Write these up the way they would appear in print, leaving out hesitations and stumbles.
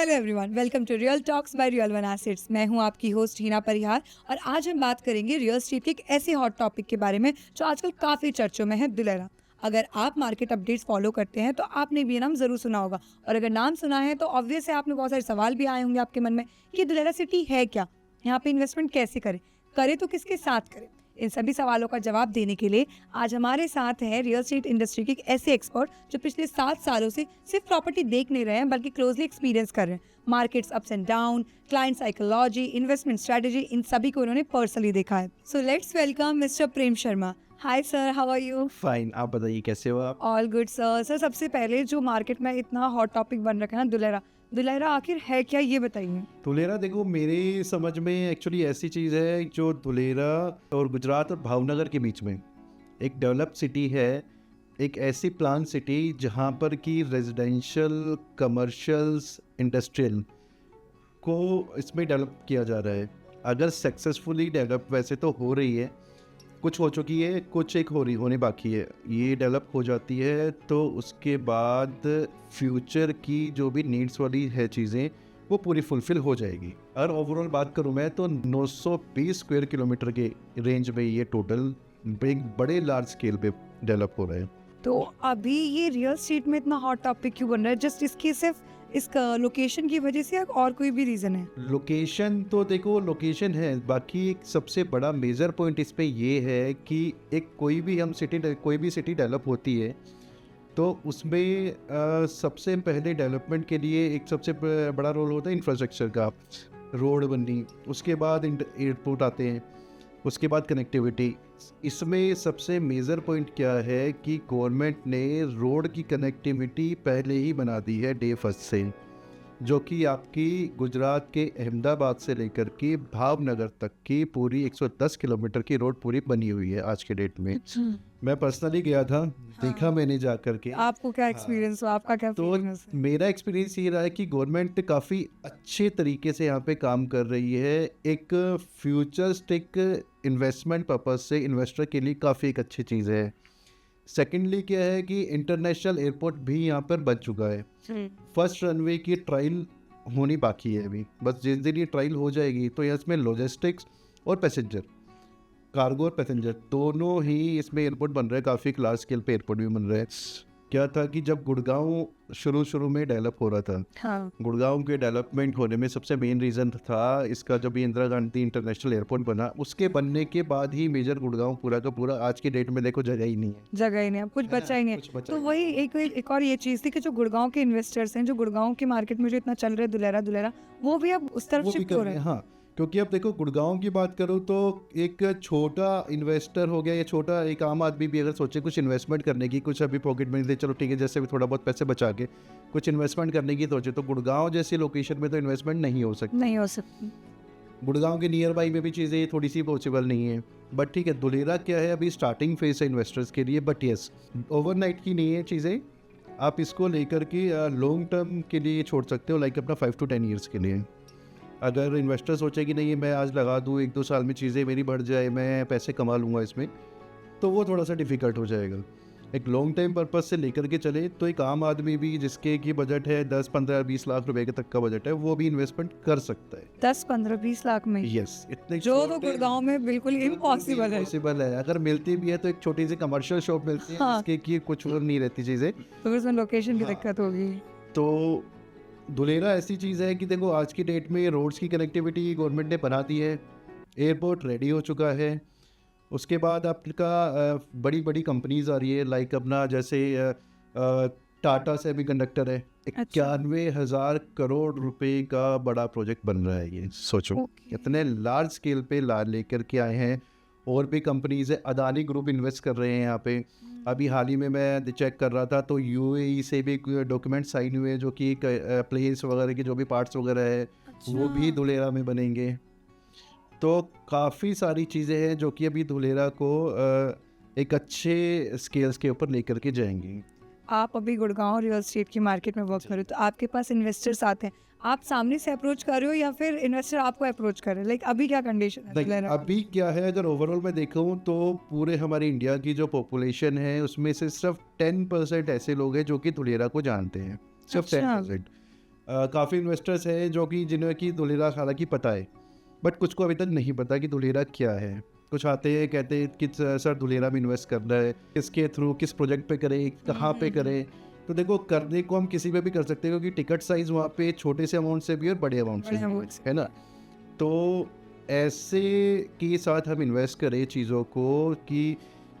Hello everyone, welcome to real talks by real one assets. मैं हूं आपकी host Hina परिहार और आज हम बात करेंगे रियल एस्टेट के एक ऐसे हॉट टॉपिक के बारे में जो आजकल काफ़ी चर्चों में है, दुलेरा। अगर आप मार्केट अपडेट्स फॉलो करते हैं तो आपने भी ये नाम ज़रूर सुना होगा, और अगर नाम सुना है तो ऑब्वियस है आपने बहुत सारे सवाल भी आए होंगे आपके मन में कि दुलेरा सिटी है क्या, यहाँ पे इन्वेस्टमेंट कैसे करें तो किसके साथ करें। इन सभी सवालों का जवाब देने के लिए आज हमारे साथ है रियल एस्टेट इंडस्ट्री के एक ऐसे एक्सपर्ट जो पिछले 7 सालों से सिर्फ प्रॉपर्टी देख नहीं रहे हैं बल्कि क्लोजली एक्सपीरियंस कर रहे हैं। Markets ups and down, client psychology, investment strategy, इन सभी को उन्होंने पर्सनली देखा है। So let's welcome mister Prem Sharma. Hi sir, how are you? Fine, आप बताइए कैसे हो आप? All good sir. सर, सबसे पहले जो मार्केट में इतना हॉट टॉपिक बन रखा है ना, दुलेरा दुलेरा आखिर है क्या, ये बताइए। धुलेरा देखो, मेरी समझ में एक्चुअली ऐसी चीज़ है जो धुलेरा और गुजरात और भावनगर के बीच में एक डेवलप्ड सिटी है, एक ऐसी प्लान सिटी जहाँ पर कि रेजिडेंशियल, कमर्शियल्स, इंडस्ट्रियल को इसमें डेवलप किया जा रहा है। अगर सक्सेसफुली डेवलप वैसे तो हो रही है, कुछ हो चुकी है, कुछ एक होने बाकी है। ये डेवलप हो जाती है तो उसके बाद फ्यूचर की जो भी नीड्स वाली है चीज़ें वो पूरी फुलफिल हो जाएगी। और ओवरऑल बात करूँ मैं तो 920 स्क्वायर किलोमीटर के रेंज में ये टोटल एक बड़े लार्ज स्केल पे डेवलप हो रहे हैं। तो अभी ये रियल एस्टेट में इतना हॉट टॉपिक क्यों बन रहा है? जस्ट इसकी सिर्फ इसका लोकेशन की वजह से या और कोई भी रीज़न है? लोकेशन तो देखो, लोकेशन है, बाकी एक सबसे बड़ा मेजर पॉइंट इस पे ये है कि एक कोई भी सिटी डेवलप होती है तो उसमें सबसे पहले डेवलपमेंट के लिए एक सबसे बड़ा रोल होता है इंफ्रास्ट्रक्चर का। रोड बननी, उसके बाद एयरपोर्ट आते हैं, उसके बाद कनेक्टिविटी। इसमें सबसे मेजर पॉइंट क्या है कि गवर्नमेंट ने रोड की कनेक्टिविटी पहले ही बना दी है डे फर्स्ट से, जो कि आपकी गुजरात के अहमदाबाद से लेकर के भावनगर तक की पूरी 110 किलोमीटर की रोड पूरी बनी हुई है आज के डेट में। मैं पर्सनली गया था, देखा मैंने जा कर के। आपको क्या एक्सपीरियंस हुआ, आपका क्या तो फीलिंग है? मेरा एक्सपीरियंस ये रहा है कि गवर्नमेंट काफ़ी अच्छे तरीके से यहाँ पे काम कर रही है। एक फ्यूचरिस्टिक इन्वेस्टमेंट पर्पज से इन्वेस्टर के लिए काफ़ी एक अच्छी चीज़ है। सेकेंडली क्या है कि इंटरनेशनल एयरपोर्ट भी यहाँ पर बन चुका है। फर्स्ट रनवे की ट्रायल होनी बाकी है अभी, बस जिस दिन ये ट्रायल हो जाएगी तो इसमें लॉजिस्टिक्स और पैसेंजर, कार्गो और पैसेंजर दोनों ही इसमें एयरपोर्ट बन रहे हैं। काफ़ी एक लार्ज स्केल पे एयरपोर्ट भी बन रहे हैं। क्या था कि जब गुड़गांव शुरू में डेवलप हो रहा था, हाँ। गुड़गांव के डेवलपमेंट होने में सबसे मेन रीज़न था इसका, जब ये इंदिरा गांधी इंटरनेशनल एयरपोर्ट बना, उसके बनने के बाद ही मेजर गुड़गांव पूरा का पूरा आज के डेट में देखो जगह ही नहीं है, जगह ही नहीं, अब कुछ बचा ही नहीं है। तो वही एक और ये चीज़ थी कि जो गुड़गांव के इन्वेस्टर्स हैं, जो गुड़गांव की मार्केट में जो इतना चल रहा है दुलेरा, वो भी अब उस तरफ वो भी शिफ्ट कर हो रहे रहे हैं। हैं। हाँ, क्योंकि अब देखो गुड़गांव की बात करूँ तो एक छोटा इन्वेस्टर हो गया या छोटा एक आम आदमी भी अगर सोचे कुछ इन्वेस्टमेंट करने की, कुछ अभी पॉकेट मनी दे, चलो ठीक है, जैसे भी थोड़ा बहुत पैसे बचा के कुछ इन्वेस्टमेंट करने की सोचे, तो गुड़गांव जैसी लोकेशन में तो इन्वेस्टमेंट नहीं हो सकती। गुड़गांव के नियर बाई में भी चीज़ें थोड़ी सी पॉसिबल नहीं है। बट ठीक है, धुलेरा क्या है, अभी स्टार्टिंग फेज है इन्वेस्टर्स के लिए। बट यस, ओवरनाइट की नहीं है चीज़ें, आप इसको लेकर के लॉन्ग टर्म के लिए छोड़ सकते हो, लाइक अपना 5 to 10 ईयर्स के लिए। अगर इन्वेस्टर सोचे कि नहीं मैं आज लगा दूँ, 1-2 साल में चीज़ें मेरी बढ़ जाए, मैं पैसे कमा लूँगा इसमें, तो वो थोड़ा सा डिफ़िकल्ट हो जाएगा। एक लॉन्ग टाइम पर्पस से लेकर के चले तो एक आम आदमी भी जिसके की बजट है 10, 15, 20 लाख रुपए के तक का बजट है, वो भी इन्वेस्टमेंट कर सकता है 10, 15, 20 लाख में? यस, इतने जो तो गुड़गांव में बिल्कुल इम्पॉसिबल है। पॉसिबल है। अगर मिलती भी है तो एक छोटी सी कमर्शियल शॉप मिलती है, हाँ। जिसके की कुछ और नहीं रहती चीज़ें, तो उसमें लोकेशन की हाँ। दिक्कत होगी। तो धुलेरा ऐसी चीज़ है कि देखो आज की डेट में रोड्स की कनेक्टिविटी गवर्नमेंट ने बना दी है, एयरपोर्ट रेडी हो चुका है। उसके बाद आपका बड़ी बड़ी कंपनीज आ रही है, लाइक अपना जैसे टाटा सेमीकंडक्टर है, 91,000 करोड़ रुपए का बड़ा प्रोजेक्ट बन रहा है। ये सोचो कितने लार्ज स्केल पे लेकर के आए हैं। और भी कंपनीज है, अदानी ग्रुप इन्वेस्ट कर रहे हैं यहाँ पे। अभी हाल ही में मैं चेक कर रहा था तो यूएई से भी डॉक्यूमेंट साइन हुए, जो कि प्लेन्स वगैरह के जो भी पार्ट्स वगैरह है वो भी धुलेरा में बनेंगे। तो काफ़ी सारी चीज़ें हैं जो कि अभी धुलेरा को एक अच्छे स्केल्स के ऊपर लेकर के जाएंगी। आप अभी गुड़गांव रियल एस्टेट की मार्केट में वर्क कर रहे हो, तो आपके पास इन्वेस्टर्स आते हैं, आप सामने से अप्रोच कर रहे हो या फिर इन्वेस्टर आपको अप्रोच कर रहे हैं? लाइक अभी क्या कंडीशन है? अभी क्या है, अगर ओवरऑल मैं देखूँ तो पूरे हमारे इंडिया की जो पॉपुलेशन है उसमें से सिर्फ 10% ऐसे लोग हैं जो कि धुलेरा को जानते हैं, सिर्फ 10%। काफ़ी इन्वेस्टर्स हैं जो कि जिन्हें कि धुलेरा हालांकि पता है, बट कुछ को अभी तक नहीं पता कि धुलेरा क्या है। कुछ आते हैं कहते हैं कि सर धुलेरा में इन्वेस्ट करना है, किसके थ्रू, किस प्रोजेक्ट पे करें, कहाँ पे करें। तो देखो, करने को हम किसी पे भी कर सकते हैं, क्योंकि टिकट साइज़ वहाँ पे छोटे से अमाउंट से भी और बड़े अमाउंट से बड़े भी amount से। है ना। तो ऐसे के साथ हम इन्वेस्ट करें चीज़ों को कि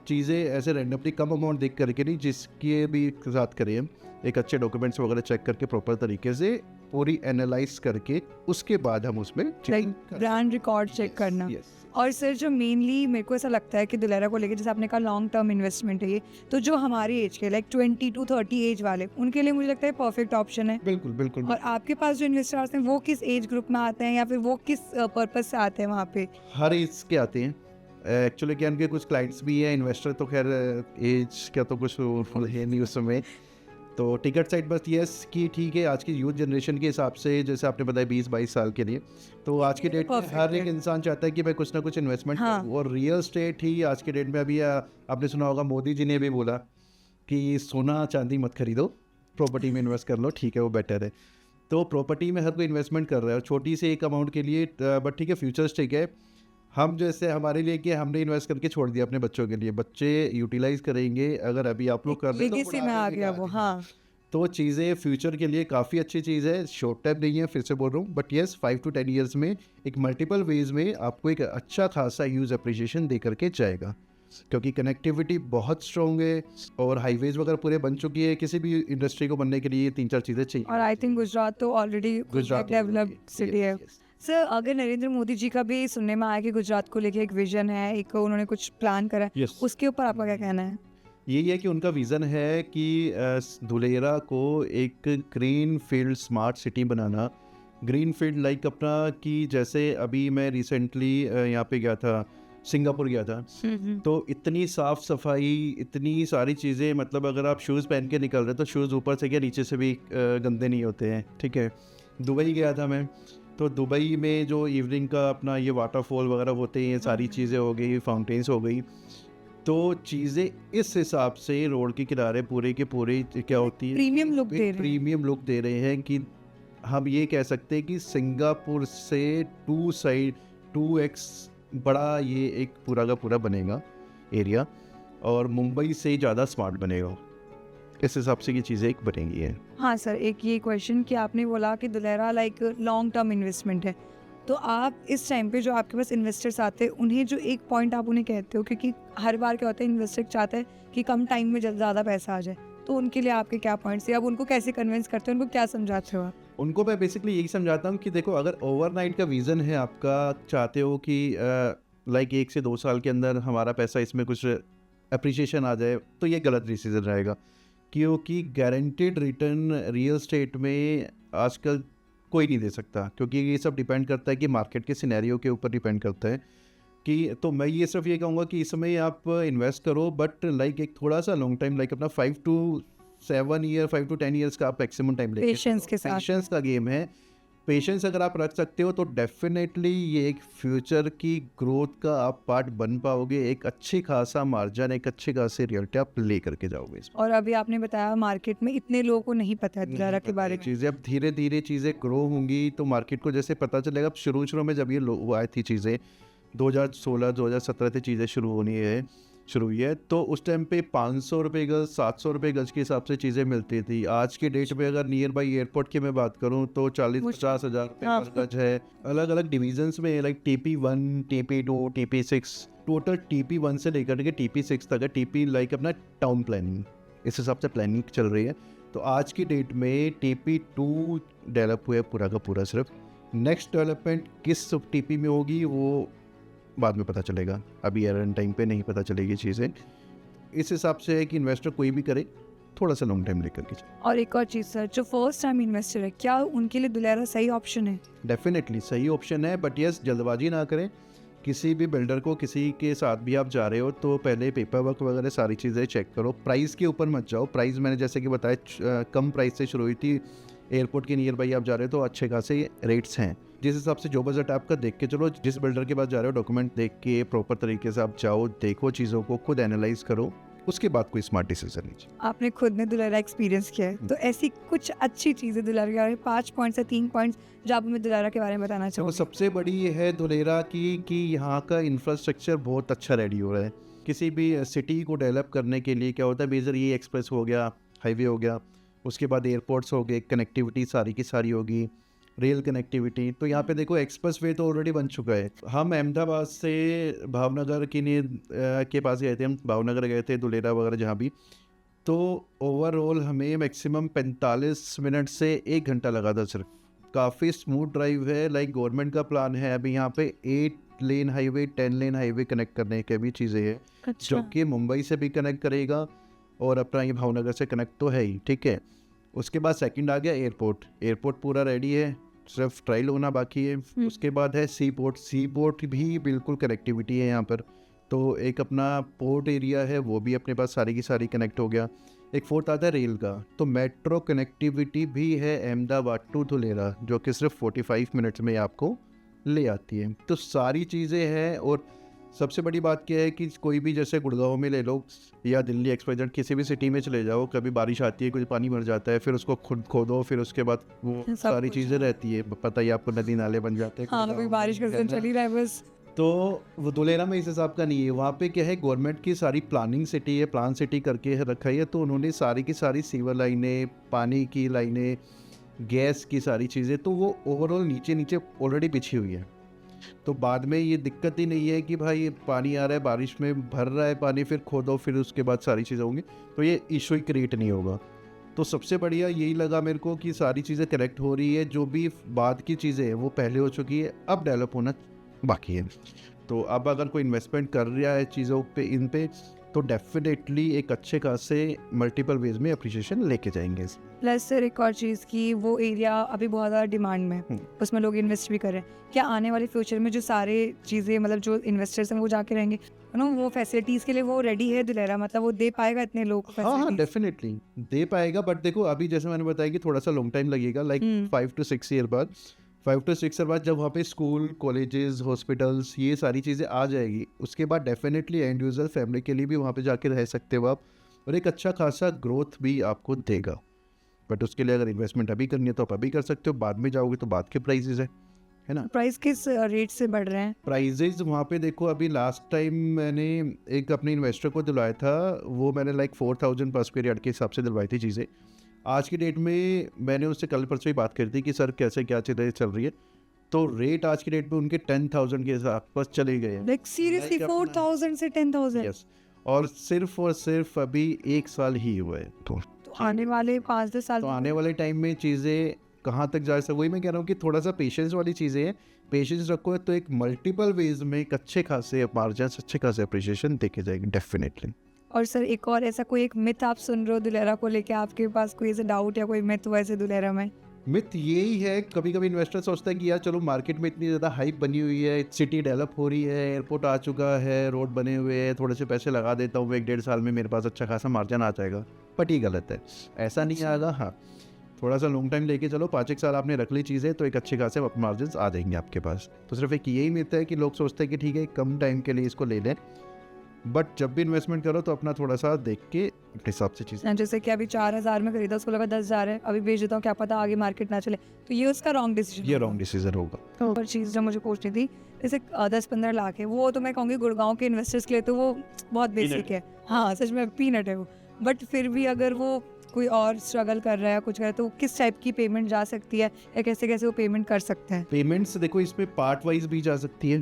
चीज़ें ऐसे रैंडमली कम अमाउंट देख करके नहीं, जिसके भी साथ करें हम एक अच्छे डॉक्यूमेंट्स वगैरह चेक करके प्रॉपर तरीके से पूरी एनालाइज करके उसके बाद हम उसमें लाइक ब्रांड रिकॉर्ड चेक करना। और सर जो मेनली मेरे को ऐसा लगता है कि दुलेरा को लेके, जैसे आपने कहा लॉन्ग टर्म इन्वेस्टमेंट है ये, तो जो हमारी एज के लाइक 20 to 30 एज वाले, उनके लिए मुझे लगता है परफेक्ट ऑप्शन है। बिल्कुल बिल्कुल। और आपके पास जो इन्वेस्टर्स हैं वो किस एज ग्रुप में आते हैं, या फिर वो किस पर्पस से आते हैं वहाँ पे? हर एज के आते हैं एक्चुअली। क्या उनके कुछ क्लाइंट्स भी हैं, इन्वेस्टर तो खैर एज क्या तो कुछ है नहीं उस समय। तो टिकट साइड बस यस कि ठीक है, आज की यूथ जनरेशन के हिसाब से जैसे आपने बताया 20-22 साल के लिए, तो आज की डेट में Perfect हर एक है। इंसान चाहता है कि मैं कुछ ना कुछ इन्वेस्टमेंट हाँ। करूं। और रियल स्टेट ही आज की डेट में अभी आपने सुना होगा मोदी जी ने भी बोला कि सोना चांदी मत खरीदो, प्रॉपर्टी में इन्वेस्ट कर लो, ठीक है वो बेटर है। तो प्रॉपर्टी में हर कोई इन्वेस्टमेंट कर रहा है और छोटी सी एक अमाउंट के लिए, बट ठीक है फ्यूचर्स ठीक है। हम जैसे हमारे लिए कि हमने इन्वेस्ट करके छोड़ दिया अपने बच्चों के लिए, बच्चे यूटिलाइज करेंगे। अगर अभी आप लोग कर रहे हैं तो लेगेसी में बुढ़ापे आ में गया क्या वो। देंगे। हाँ, तो चीज़ें फ्यूचर के लिए काफ़ी अच्छी चीज़ है, शॉर्ट टाइम नहीं है, फिर से बोल रहा हूँ, बट येस 5 to 10 ईयर्स में एक मल्टीपल वेज में आपको एक अच्छा खासा यूज़ अप्रिशिएशन दे करके जाएगा, क्योंकि कनेक्टिविटी बहुत स्ट्रॉन्ग है और हाईवेज वगैरह पूरे बन चुकी है। किसी भी इंडस्ट्री को बनने के लिए 3-4 चीज़ें चाहिए। और आई थिंक गुजरात तो ऑलरेडी गुजरात डेवलप्ड सिटी है। yes. सर अगर नरेंद्र मोदी जी का भी सुनने में आया कि गुजरात को लेके एक विजन है, एक उन्होंने कुछ प्लान करा है, Yes. उसके ऊपर आपका क्या कहना है? यही है कि उनका विज़न है कि धुलेरा को एक ग्रीन फील्ड स्मार्ट सिटी बनाना। ग्रीन फील्ड लाइक अपना कि जैसे अभी मैं रिसेंटली यहाँ पे गया था, सिंगापुर गया था, तो इतनी साफ़ सफाई, इतनी सारी चीज़ें, मतलब अगर आप शूज़ पहन के निकल रहे तो शूज़ ऊपर से क्या नीचे से भी गंदे नहीं होते हैं, ठीक है। दुबई गया था मैं, तो दुबई में जो इवनिंग का अपना ये वाटरफॉल वगैरह होते हैं, ये सारी चीज़ें हो गई, फाउंटेन्स हो गई, तो चीज़ें इस हिसाब से रोड के किनारे पूरे के पूरे क्या होती है, प्रीमियम लुक दे रहे हैं। प्रीमियम लुक दे रहे हैं कि हम ये कह सकते हैं कि सिंगापुर से 2x बड़ा ये एक पूरा का पूरा बनेगा एरिया, और मुंबई से ज़्यादा स्मार्ट बनेगा। इस हिसाब से ये चीज़ें एक बनेंगी हैं। हाँ सर, एक ये क्वेश्चन कि आपने बोला कि Dulera like long term investment है, तो आप इस टाइम पे जो आपके पास इन्वेस्टर्स आते हैं उन्हें जो एक पॉइंट आप उन्हें कहते हो, क्योंकि हर बार क्या होता है इन्वेस्टर चाहते हैं कि कम टाइम में ज़्यादा पैसा आ जाए, तो उनके लिए आपके क्या पॉइंट्स है? आप उनको कैसे कन्विंस करते हो, उनको क्या समझाते हो आप? उनको मैं बेसिकली यही समझाता हूँ कि देखो, अगर ओवरनाइट का विज़न है आपका, चाहते हो कि लाइक 1 से 2 साल के अंदर हमारा पैसा इसमें कुछ अप्रिशिएशन आ जाए, तो ये गलत डिसीजन रहेगा, क्योंकि गारंटेड रिटर्न रियल स्टेट में आजकल कोई नहीं दे सकता, क्योंकि ये सब डिपेंड करता है कि मार्केट के सिनेरियो के ऊपर डिपेंड करता है कि। तो मैं ये सिर्फ ये कहूँगा कि इसमें आप इन्वेस्ट करो, बट लाइक एक थोड़ा सा लॉन्ग टाइम, लाइक अपना 5 to 7 ईयर, 5 to 10 ईयर्स का आप मैक्सिमम टाइम लेके पेशेंस के साथ। पेशेंस का गेम है। पेशेंस अगर आप रख सकते हो तो डेफिनेटली ये एक फ्यूचर की ग्रोथ का आप पार्ट बन पाओगे, एक अच्छी खासा मार्जिन, एक अच्छी खासी रियल्टी आप ले करके जाओगे इसमें। और अभी आपने बताया मार्केट में इतने लोगों को नहीं पता है दुलेरा के बारे में। चीज़ें अब धीरे धीरे चीज़ें ग्रो होंगी तो मार्केट को जैसे पता चलेगा। अब शुरू में जब ये वो आई थी चीज़ें 2016-2017 से चीज़ें शुरू हुई है, तो उस टाइम पे 500 रुपये गज, 700 रुपये गज के हिसाब से चीज़ें मिलती थी। आज की डेट में अगर नियर बाई एयरपोर्ट की मैं बात करूं तो 40-50 हज़ार रुपये हाँ। पर गज है। अलग अलग डिविजन्स में like TP1, TP2, TP6, total TP1 से लेकर के TP6 तक है। TP लाइक अपना टाउन प्लानिंग, इस हिसाब से प्लानिंग चल रही है। तो आज की डेट में TP2 डेवलप हुआ है पूरा का पूरा। सिर्फ नेक्स्ट डेवलपमेंट किस TP में होगी वो बाद में पता चलेगा, अभी एरन टाइम पे नहीं पता चलेगी चीज़ें। इस हिसाब से है कि इन्वेस्टर कोई भी करे थोड़ा सा लॉन्ग टाइम लेकर के। और एक और चीज़ सर, जो फर्स्ट टाइम इन्वेस्टर है, क्या उनके लिए दुलेरा सही ऑप्शन है? डेफिनेटली सही ऑप्शन है, बट यस जल्दबाजी ना करें। किसी भी बिल्डर को, किसी के साथ भी आप जा रहे हो तो पहले पेपर वर्क वगैरह सारी चीज़ें चेक करो। प्राइस के ऊपर मत जाओ। प्राइस मैंने जैसे कि बताया कम प्राइस से शुरू हुई थी। एयरपोर्ट के नियर बाई आप जा रहे हो तो अच्छे खासे रेट्स हैं। जिस हिसाब से जो बजट आपका देख के चलो, जिस बिल्डर के पास जा रहे हो डॉक्यूमेंट देख के प्रॉपर तरीके से आप जाओ, देखो चीज़ों को, खुद एनालाइज करो उसके बाद कोई स्मार्ट डिसीजन लीजिए। आपने खुद ने दुलेरा एक्सपीरियंस किया है, तो ऐसी कुछ अच्छी चीज़ें दुलेरा के बारे में 5 पॉइंट्स या 3 पॉइंट्स जो आप हमें दुलेरा के बारे में बताना तो चाहोगे? सबसे बड़ी ये है धुलेरा की कि यहाँ का इंफ्रास्ट्रक्चर बहुत अच्छा रेडी हो रहा है। किसी भी सिटी को डेवलप करने के लिए क्या होता है, मेजर ये एक्सप्रेस हो गया, हाईवे हो गया, उसके बाद एयरपोर्ट्स हो गए, कनेक्टिविटी सारी की सारी होगी, रेल कनेक्टिविटी। तो यहाँ पे देखो एक्सप्रेस वे तो ऑलरेडी बन चुका है। हम अहमदाबाद से भावनगर के पास गए थे, हम भावनगर गए थे, धुलेरा वगैरह जहाँ भी, तो ओवरऑल हमें मैक्सिमम 45 मिनट से 1 घंटा लगा था सिर्फ। काफ़ी स्मूथ ड्राइव है। लाइक गवर्नमेंट का प्लान है अभी यहाँ पे 8 lane highway 10 lane highway connect करने के भी चीज़ें हैं, जो कि मुंबई से भी कनेक्ट करेगा और अपना ये भावनगर से कनेक्ट तो है ही, ठीक है। उसके बाद सेकंड आ गया एयरपोर्ट। एयरपोर्ट पूरा रेडी है, सिर्फ ट्रायल होना बाकी है। उसके बाद है सी पोर्ट। सी पोर्ट भी बिल्कुल कनेक्टिविटी है यहाँ पर। तो एक अपना पोर्ट एरिया है, वो भी अपने पास सारी की सारी कनेक्ट हो गया। एक फोर्थ आता है रेल का, तो मेट्रो कनेक्टिविटी भी है अहमदाबाद टू धुलेरा, जो कि सिर्फ 45 मिनट्स में आपको ले आती है। तो सारी चीज़ें हैं। और सबसे बड़ी बात क्या है कि कोई भी, जैसे गुड़गांव में ले लो या दिल्ली एक्सप्रेस, किसी भी सिटी में चले जाओ, कभी बारिश आती है, कुछ पानी भर जाता है, फिर उसको खुद खोदो, फिर उसके बाद वो सारी चीज़ें रहती है, पता ही आपको, नदी नाले बन जाते हैं। हाँ, कोई बारिश का सीजन चल ही रहा है बस। तो वो धुलेरा में इस हिसाब का नहीं है। वहाँ पे क्या है, गवर्नमेंट की सारी प्लानिंग सिटी है, प्लान सिटी करके रखा है, तो उन्होंने सारी की सारी सीवर लाइनें, पानी की लाइनें, गैस की सारी चीज़ें, तो वो ओवरऑल नीचे नीचे ऑलरेडी बिछी हुई है। तो बाद में ये दिक्कत ही नहीं है कि भाई पानी आ रहा है, बारिश में भर रहा है पानी, फिर खोदो, फिर उसके बाद सारी चीज़ें होंगी, तो ये इशू ही क्रिएट नहीं होगा। तो सबसे बढ़िया यही लगा मेरे को कि सारी चीज़ें करेक्ट हो रही है। जो भी बाद की चीज़ें हैं वो पहले हो चुकी है, अब डेवलप होना बाकी है। तो अब अगर कोई इन्वेस्टमेंट कर रहा है चीज़ों पे, इन पे, तो डेफिनेटली एक अच्छे खासे मल्टीपल वेज में अप्रिशिएशन लेके जाएंगे। प्लस सर एक और चीज़ की, वो एरिया अभी बहुत ज़्यादा डिमांड में है, उसमें लोग इन्वेस्ट भी कर रहे हैं। क्या आने वाले फ्यूचर में जो सारे चीज़ें, मतलब जो इन्वेस्टर्स हैं वो जाके रहेंगे, नो वो फैसिलिटीज़ के लिए वो रेडी है दुलेरा, मतलब वो दे पाएगा इतने लोग को हाँ हाँ, facilities? डेफिनेटली दे पाएगा। बट देखो अभी जैसे मैंने बताया कि थोड़ा सा लॉन्ग टाइम लगेगा, लाइक 5 to 6 ईयर बाद। 5 to 6 ईयर बाद जब वहाँ पे स्कूल, कॉलेजेस, हॉस्पिटल्स, ये सारी चीज़ें आ जाएगी, उसके बाद डेफिनेटली इंडिविजुअल फैमिली के लिए भी वहाँ पे जाके रह सकते हो आप, और एक अच्छा खासा ग्रोथ भी आपको देगा। बट उसके लिए अगर इन्वेस्टमेंट अभी करनी है तो आप अभी कर सकते हो, बाद में जाओगे तो बाद के प्राइजेज है ना। प्राइस किस रेट से बढ़ रहे हैं? प्राइजेज वहाँ पे देखो, अभी लास्ट टाइम मैंने एक अपने इन्वेस्टर को दिलवाया था, वो मैंने लाइक 4000 पर स्क्वायर यार्ड के हिसाब से दिलवाई थी चीज़ें। आज की डेट में मैंने उससे कल परसों ही बात करी थी कि सर कैसे क्या चीज़ें चल रही है, तो रेट आज की डेट में उनके 10,000 के हिसाब पर चले गए हैं। लाइक सीरियसली 4000 से 10,000? यस, और सिर्फ अभी 1 साल ही हुआ है। तो आने वाले 5-10 साल तो आने वाले टाइम में चीज़ें कहाँ तक जा सकती, वही मैं कह रहा हूँ कि थोड़ा सा पेशेंस वाली चीज़ें हैं। पेशेंस रखो तो एक मल्टीपल वेज में एक अच्छे खासे मार्जिन्स, अच्छे खासे अप्रिशिएशन देखे जाएंगे डेफिनेटली। और सर एक और ऐसा कोई एक मिथ आप सुन रहे हो दुलेरा को लेके, आपके पास कोई ऐसा डाउट या कोई मिथ हुआ ऐसे दुलेरा में? मिथ यही है, कभी कभी इन्वेस्टर सोचता है कि यार चलो मार्केट में इतनी ज़्यादा हाइप बनी हुई है, सिटी डेवलप हो रही है, एयरपोर्ट आ चुका है, रोड बने हुए हैं, थोड़े से पैसे लगा देता हूँ, 1-1.5 साल में मेरे पास अच्छा खासा मार्जिन आ जाएगा। बट ये गलत है, ऐसा नहीं आएगा। हाँ, थोड़ा सा लॉन्ग टाइम लेके चलो, 5-1 साल आपने रख ली चीज़ें, तो एक अच्छे खासे मार्जिन आ जाएंगे आपके पास। तो सिर्फ एक यही मिथ है कि लोग सोचते हैं कि ठीक है कम टाइम के लिए इसको ले लें, बट जब भी इन्वेस्टमेंट करो तो अपना थोड़ा सा देख के अपने हिसाब से चीज़ें। जैसे कि अभी 4000 में खरीदा, उसको लगा 10,000 है, अभी बेच देता हूँ, क्या पता आगे मार्केट ना चले, तो ये उसका रॉन्ग डिसीजन। ये रॉन्ग डिसीजन होगा। और चीज़ जो मुझे पूछनी थी, जैसे 10-15 लाख है, वो तो मैं कहूँगी गुड़गांव के इन्वेस्टर्स के लिए तो वो बहुत बेसिक है। हाँ सच में पीनट है वो। बट फिर भी अगर वो कोई और स्ट्रगल कर रहा है, कुछ कर रहा है, तो किस टाइप की पेमेंट जा सकती है या कैसे कैसे वो पेमेंट कर सकते हैं? पेमेंट्स देखो इसमें पार्ट वाइज भी जा सकती है,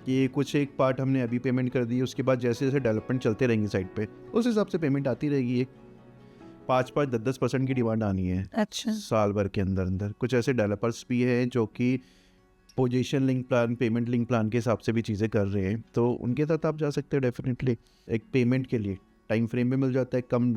कि कुछ एक पार्ट हमने अभी पेमेंट कर दी, उसके बाद जैसे जैसे डेवलपमेंट चलते रहेंगे साइड पे, उस हिसाब से पेमेंट आती रहेगी। एक 5-5, 10-10% की डिमांड आनी है अच्छा, साल भर के अंदर अंदर। कुछ ऐसे डेवलपर्स भी हैं जो कि position link plan, payment link plan के हिसाब से भी चीज़ें कर रहे हैं, तो उनके साथ आप जा सकते हो डेफिनेटली। एक पेमेंट के लिए टाइम फ्रेम में मिल जाता है, कम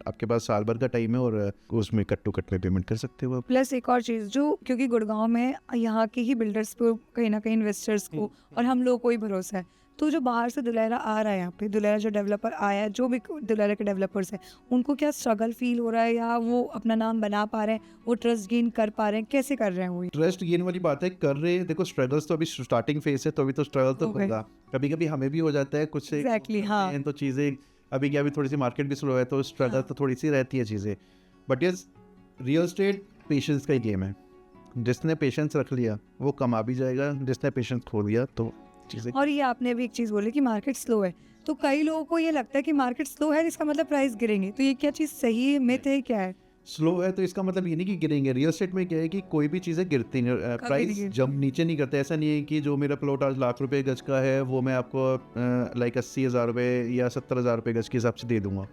आपके पास साल भर का टाइम है, और उसमें कट टू कट में पेमेंट कर सकते हो आप। प्लस एक और चीज़, जो क्योंकि गुड़गांव में यहाँ के ही बिल्डर्स को कहीं ना कहीं इन्वेस्टर्स को और हम लोग को ही भरोसा है, तो जो बाहर से दुलेरा आ रहा है यहाँ पे, दुलेरा जो डेवलपर आया है, जो भी दुलेरा के डेवलपर्स हैं, उनको क्या स्ट्रगल फील हो रहा है या वो अपना नाम बना पा रहे हैं, वो ट्रस्ट गेन कर पा रहे हैं, कैसे कर रहे हैं वो? ट्रस्ट गेन वाली बात है, कर रहे हैं। देखो स्ट्रगल्स तो अभी स्टार्टिंग फेज है, तो अभी तो स्ट्रगल तो Okay. होगा, कभी कभी हमें भी हो जाता है कुछ से Exactly, हाँ। तो चीज़ें अभी क्या, अभी थोड़ी सी मार्केट भी स्लो है तो स्ट्रगल तो थोड़ी सी रहती है चीज़ें, but yes real estate patience का ही गेम है। जिसने पेशेंस रख लिया वो कमा भी जाएगा, जिसने पेशेंस खो दिया तो चीज़ें। और ये आपने अभी एक चीज़ बोली कि मार्केट स्लो है, तो कई लोगों को ये लगता है कि मार्केट स्लो है इसका मतलब प्राइस गिरेंगे, तो ये क्या चीज़ सही है, मिथ है, क्या है? स्लो है तो इसका मतलब ये नहीं कि गिरेंगे। रियल एस्टेट में क्या है कि कोई भी चीज़ें गिरती नहीं, कभी नहीं प्राइस गिरती। जब नीचे नहीं करते। ऐसा नहीं है कि जो मेरा प्लॉट आज ₹1,00,000 गज का है वो मैं आपको लाइक 80,000 रुपये या 70,000 रुपये गज के हिसाब से दे दूंगा।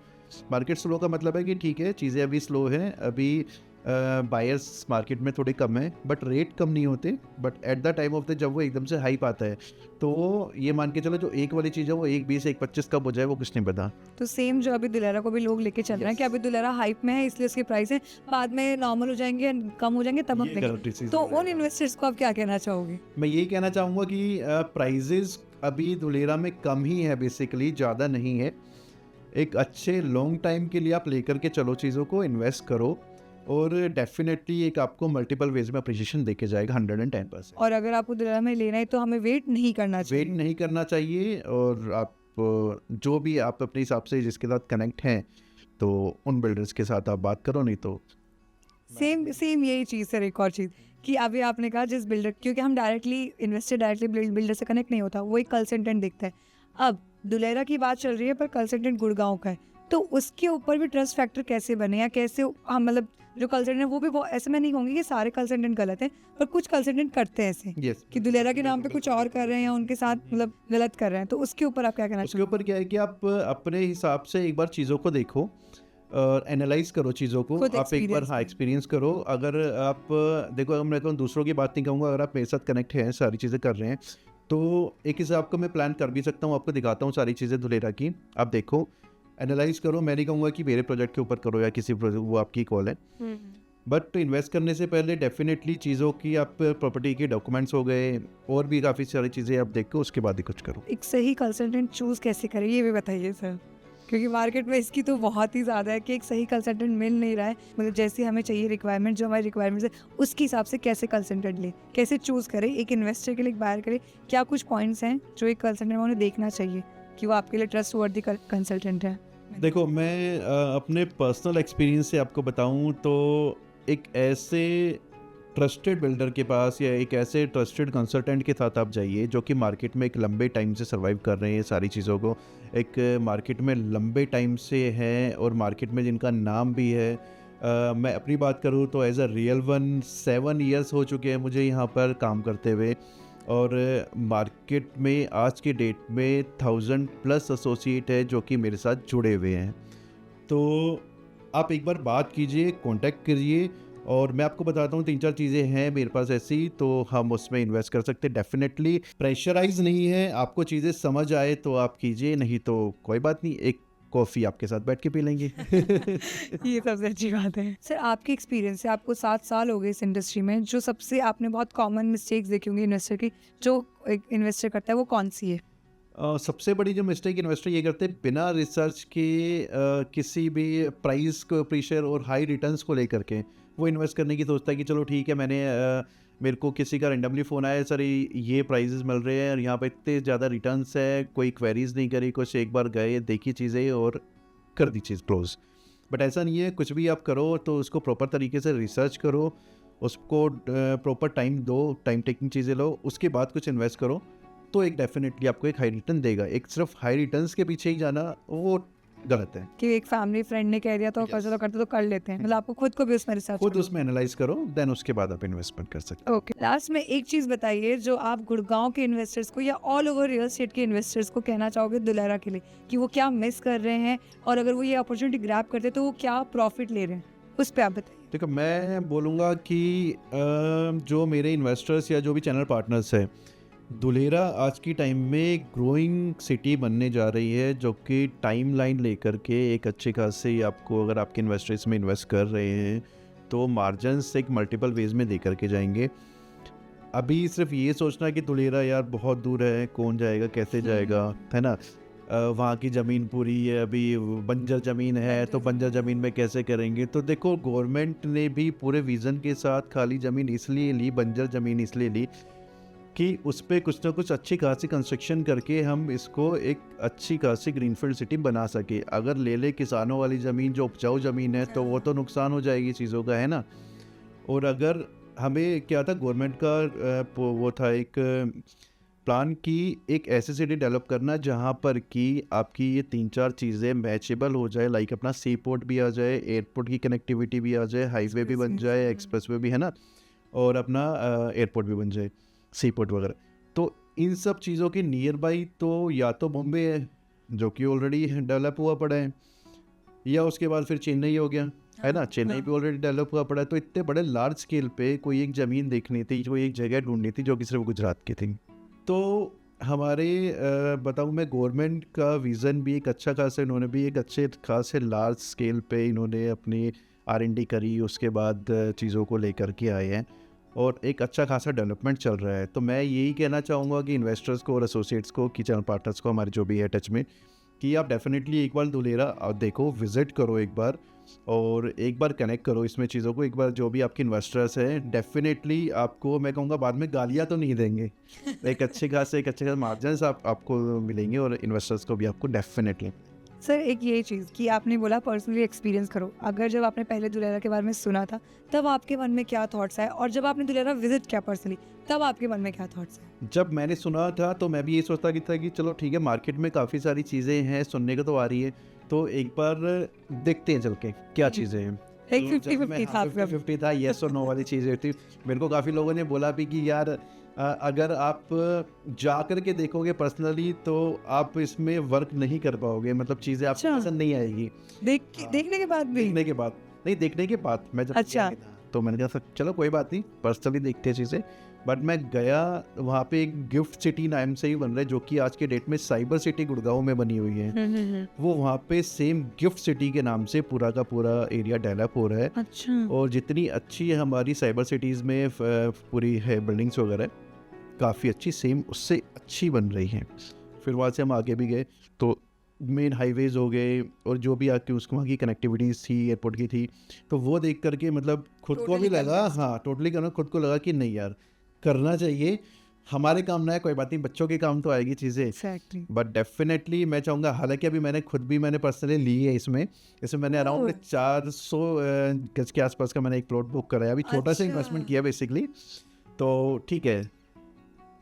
मार्केट स्लो का मतलब है कि ठीक है चीज़ें अभी स्लो हैं, अभी बायर्स मार्केट में थोड़े कम हैं, बट रेट कम नहीं होते। But at the time of the जब वो एकदम से हाइप आता है तो ये मान के चलो जो एक वाली चीज़ है वो 1.20 1.25 कब हो जाए वो कुछ नहीं पता। तो सेम जो अभी दुलेरा को भी लोग लेके चल रहे हैं कि अभी दुलेरा हाइप में है इसलिए उसके प्राइस है, बाद में नॉर्मल हो जाएंगे, कम हो जाएंगे, तब हम ये लेंगे। गलत decision तो है। उन इन्वेस्टर्स को आप क्या कहना चाहोगे? मैं यही कहना चाहूँगा कि प्राइजेज अभी धुलेरा में कम ही है, बेसिकली ज़्यादा नहीं है। एक अच्छे लॉन्ग टाइम के लिए आप लेकर के चलो, चीज़ों को इन्वेस्ट करो और डेफिनेटली एक आपको मल्टीपल वेज में अप्रिशिएशन देके जाएगा 110%। और अगर आपको दुलेरा में लेना है तो हमें वेट नहीं करना चाहिए। वेट नहीं करना चाहिए और आप जो भी आप अपने हिसाब से जिसके साथ कनेक्ट हैं तो उन बिल्डर्स के साथ आप बात करो, नहीं तो सेम यही चीज़ सर, एक और चीज़ कि अभी आपने कहा जिस बिल्डर, क्योंकि हम डायरेक्टली इन्वेस्टर डायरेक्टली बिल्डर से कनेक्ट नहीं होता, वो एक कंसल्टेंट देखता है। अब दुलेरा की बात चल रही है पर कंसल्टेंट गुड़गांव का है, तो उसके ऊपर भी ट्रस्ट फैक्टर कैसे बने या कैसे हम मतलब जो कंसल्टेंट है वो भी ऐसे मैं नहीं कहूँगी कि सारे कंसल्टेंट गलत हैं, पर कुछ कंसल्टेंट करते हैं ऐसे यस। कि दुलेरा के नाम पे कुछ और कर रहे हैं या उनके साथ मतलब गलत कर रहे हैं, तो उसके ऊपर आप क्या कहना उसके चाहिए? ऊपर क्या है कि आप अपने हिसाब से एक बार चीज़ों को देखो और एनालाइज करो चीज़ों को। खुद आप एक बार experience एक्सपीरियंस करो। अगर आप देखो, अगर मैं कहूँ दूसरों की बात नहीं कहूँगा, अगर आप मेरे साथ कनेक्ट हैं, सारी चीज़ें कर रहे हैं, तो एक हिसाब का मैं प्लान कर भी सकता हूँ, आपको दिखाता हूँ सारी चीज़ें धुलेरा की। आप देखो, एनालाइज करो। मैं नहीं कहूँगा कि मेरे प्रोजेक्ट के ऊपर करो या किसी वो आपकी कॉल है, बट इन्वेस्ट करने से पहले डेफिनेटली चीज़ों की आप प्रॉपर्टी के डॉक्यूमेंट्स हो गए और भी काफ़ी सारी चीज़ें आप देखो, उसके बाद ही कुछ करो। एक सही कंसल्टेंट चूज कैसे करें ये भी बताइए सर, क्योंकि मार्केट में इसकी तो बहुत ही ज़्यादा है कि एक सही कंसल्टेंट मिल नहीं रहा है, मतलब जैसे हमें चाहिए रिक्वायरमेंट, जो हमारी रिक्वायरमेंट्स है उसके हिसाब से कैसे कंसल्टेंट ले, कैसे चूज़ करें एक इन्वेस्टर के लिए, एक बायर के लिए, क्या कुछ पॉइंट्स हैं जो एक कंसल्टेंट में उन्हें देखना चाहिए कि वो आपके लिए ट्रस्ट वर्दी कंसल्टेंट है? देखो, मैं अपने पर्सनल एक्सपीरियंस से आपको बताऊं तो एक ऐसे ट्रस्टेड बिल्डर के पास या एक ऐसे ट्रस्टेड कंसल्टेंट के साथ आप जाइए जो कि मार्केट में एक लंबे टाइम से सर्वाइव कर रहे हैं सारी चीज़ों को, एक मार्केट में लंबे टाइम से हैं और मार्केट में जिनका नाम भी है। मैं अपनी बात करूँ तो as a real one 7 years हो चुके हैं मुझे यहाँ पर काम करते हुए, और मार्केट में आज के डेट में 1000+ एसोसिएट है जो कि मेरे साथ जुड़े हुए हैं। तो आप एक बार बात कीजिए, कांटेक्ट करिए, और मैं आपको बताता हूँ 3-4 चीज़ें हैं मेरे पास ऐसी, तो हम उसमें इन्वेस्ट कर सकते हैं। डेफिनेटली प्रेशराइज नहीं है, आपको चीज़ें समझ आए तो आप कीजिए, नहीं तो कोई बात नहीं, एक कॉफ़ी आपके साथ बैठ के पी लेंगे। ये सबसे अच्छी बात है। सर आपके एक्सपीरियंस से, आपको 7 साल हो गए इस इंडस्ट्री में, जो सबसे आपने बहुत कॉमन मिस्टेक्स देखी होंगी इन्वेस्टर की, जो एक इन्वेस्टर करता है वो कौन सी है? सबसे बड़ी जो मिस्टेक इन्वेस्टर ये करते हैं बिना रिसर्च के, किसी भी प्राइस को प्रेशर और हाई रिटर्न्स को लेकर के वो इन्वेस्ट करने की सोचता है कि चलो ठीक है, मेरे को किसी का रेंडमली फ़ोन आया, सर ये प्राइजेस मिल रहे हैं और यहाँ पे इतने ज़्यादा रिटर्न्स है, कोई क्वेरीज नहीं करी, कुछ एक बार गए देखी चीज़ें और कर दी चीज़ क्लोज। बट ऐसा नहीं है, कुछ भी आप करो तो उसको प्रॉपर तरीके से रिसर्च करो, उसको प्रॉपर टाइम दो, टाइम टेकिंग चीज़ें लो, उसके बाद कुछ इन्वेस्ट करो, तो एक डेफिनेटली आपको एक हाई रिटर्न देगा। एक सिर्फ हाई रिटर्न्स के पीछे ही जाना वो गलत है। कि एक फैमिली फ्रेंड ने कह दिया तो Yes. चलो करते तो कर लेते हैं, मतलब आपको खुद को भी उसमें रिसर्च खुद उसमें एनालाइज करो, देन उसके बाद आप इन्वेस्टमेंट कर सकते हो। ओके। लास्ट में एक चीज़ बताइए जो आप गुड़गांव के इन्वेस्टर्स को या ऑल ओवर रियल एस्टेट के इन्वेस्टर्स को कहना चाहोगे दुलेरा के लिए, कि वो क्या मिस कर रहे हैं और अगर वो ये अपॉर्चुनिटी ग्रैब करते तो वो क्या प्रॉफिट ले रहे हैं, उस पर आप बताइए। देखो, मैं बोलूँगा कि जो मेरे इन्वेस्टर्स या जो भी चैनल पार्टनर्स है, दुलेरा आज की टाइम में ग्रोइंग सिटी बनने जा रही है, जो कि टाइमलाइन लेकर के एक अच्छे खासे आपको, अगर आपके इन्वेस्टर्स में इन्वेस्ट कर रहे हैं तो मार्जिन्स एक मल्टीपल वेज में दे करके जाएंगे। अभी सिर्फ ये सोचना कि दुलेरा यार बहुत दूर है, कौन जाएगा, कैसे जाएगा, है ना, वहाँ की ज़मीन पूरी है, अभी बंजर ज़मीन है तो बंजर ज़मीन में कैसे करेंगे। तो देखो, गवर्नमेंट ने भी पूरे विज़न के साथ खाली ज़मीन इसलिए ली, बंजर ज़मीन इसलिए ली कि उस पे कुछ ना कुछ अच्छी खासी कंस्ट्रक्शन करके हम इसको एक अच्छी खासी ग्रीनफील्ड सिटी बना सके। अगर ले ले किसानों वाली ज़मीन जो उपजाऊ ज़मीन है तो वो तो नुकसान हो जाएगी चीज़ों का, है ना। और अगर हमें क्या था गवर्नमेंट का वो था एक प्लान की एक ऐसी सिटी डेवलप करना जहाँ पर कि आपकी ये 3-4 चीज़ें मैचेबल हो जाए, लाइक अपना सी पोर्ट भी आ जाए, एयरपोर्ट की कनेक्टिविटी भी आ जाए, हाईवे भी बन जाए, एक्सप्रेसवे भी, है ना, और अपना एयरपोर्ट भी बन जाए, सी पोर्ट वगैरह। तो इन सब चीज़ों के नियर बाई तो या तो बॉम्बे है जो कि ऑलरेडी डेवलप हुआ पड़ा है, या उसके बाद फिर चेन्नई हो गया, है ना। चेन्नई भी ऑलरेडी डेवलप हुआ पड़ा है। तो इतने बड़े लार्ज स्केल पे कोई एक ज़मीन देखनी थी, कोई एक जगह ढूंढनी थी जो कि सिर्फ गुजरात की थी। तो हमारे बताऊँ मैं, गवर्नमेंट का विज़न भी एक अच्छा खासा, इन्होंने भी एक अच्छे खासे लार्ज स्केल पे इन्होंने अपनी R&D करी, उसके बाद चीज़ों को लेकर के आए हैं और एक अच्छा खासा डेवलपमेंट चल रहा है। तो मैं यही कहना चाहूँगा कि इन्वेस्टर्स को और एसोसिएट्स को, कि चैनल पार्टनर्स को, हमारे जो भी है टच में, कि आप डेफिनेटली एक बार धुलेरा देखो, विज़िट करो एक बार, और एक बार कनेक्ट करो इसमें चीज़ों को। एक बार जो भी आपके इन्वेस्टर्स हैं, डेफिनेटली आपको मैं कहूँगा बाद में गालियाँ तो नहीं देंगे, एक अच्छे खासे मार्जिन्स आपको मिलेंगे, और इन्वेस्टर्स को भी आपको डेफिनेटली। सर एक ये चीज़ कि आपने बोला पर्सनली एक्सपीरियंस करो, अगर जब आपने पहले दुलेरा के बारे में सुना था तब आपके मन में क्या थॉट्स आए, और जब आपने दुलेरा विजिट किया पर्सनली तब आपके मन में क्या थॉट्स आए? जब मैंने सुना था तो मैं भी ये सोचता कि था कि चलो ठीक है, मार्केट में काफ़ी सारी चीज़ें हैं, सुनने को तो आ रही है, तो एक बार देखते हैं चल के क्या चीज़ें हैं। एक तो जब 50-50 मैं, था हाँ, आपका। 50-50 था, येस और नो वाली चीज़ें थी। मेरे को काफ़ी लोगों ने बोला भी कि यार अगर आप जा कर के देखोगे पर्सनली तो आप इसमें वर्क नहीं कर पाओगे, मतलब चीज़ें आपको अच्छा। पसंद नहीं आएगी। देखने के बाद भी? देखने के बाद नहीं, देखने के बाद मैं जब अच्छा। गया था, तो मैंने कहा चलो कोई बात नहीं, पर्सनली देखते हैं चीज़ें। बट मैं गया वहाँ पे, एक गिफ्ट सिटी नाम से ही बन रहा है, जो कि आज के डेट में साइबर सिटी गुड़गांव में बनी हुई है। वो वहाँ पे सेम गिफ्ट सिटी के नाम से पूरा का पूरा एरिया डेवलप हो रहा है। अच्छा। और जितनी अच्छी हमारी साइबर सिटीज़ में पूरी है बिल्डिंग्स वगैरह, काफ़ी अच्छी, सेम उससे अच्छी बन रही हैं। फिर वहाँ से हम आगे भी गए तो मेन हाईवेज़ हो गए, और जो भी आके उसको वहाँ की कनेक्टिविटीज़ थी, एयरपोर्ट की थी, तो वो देख करके मतलब खुद को भी Totally लगा, convinced. हाँ टोटली करना, खुद को लगा कि नहीं यार करना चाहिए। हमारे काम ना है कोई बात नहीं, बच्चों के काम तो आएगी चीज़ें। एग्जैक्टली। बट डेफिनेटली मैं चाहूँगा, हालांकि अभी मैंने खुद भी पर्सनली ली है इसमें मैंने अराउंड Oh. 400 गज के आसपास का मैंने एक प्लॉट बुक कराया, अभी छोटा सा अच्छा। इन्वेस्टमेंट किया बेसिकली। तो ठीक है,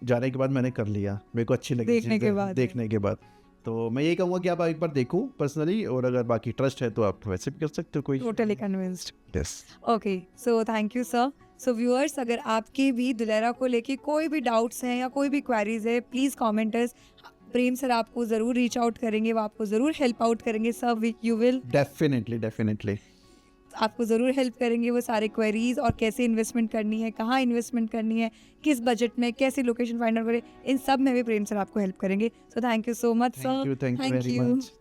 जाने के बाद मैंने कर लिया, मेरे को अच्छी लगी देखने के चीज़ें, बाद। देखने के बाद। तो मैं यही कहूँगा कि आप एक बार देखो पर्सनली, और अगर बाकी ट्रस्ट है तो आप वैसे भी कर सकते हो, कोई totally convinced. Yes. Okay, so thank you sir. So viewers, अगर आपके भी दुलेरा को लेके कोई भी डाउट्स हैं या कोई भी क्वेरीज है, प्लीज़ कॉमेंटर्स। प्रेम सर आपको ज़रूर रीच आउट करेंगे, वो आपको ज़रूर हेल्प आउट करेंगे सर। यू विल, डेफिनेटली आपको ज़रूर हेल्प करेंगे वो सारे क्वेरीज, और कैसे इन्वेस्टमेंट करनी है, कहाँ इन्वेस्टमेंट करनी है, किस बजट में, कैसे लोकेशन फाइंड आउट करें, इन सब में भी प्रेम सर आपको हेल्प करेंगे। So thank you so much sir. Thank you very much.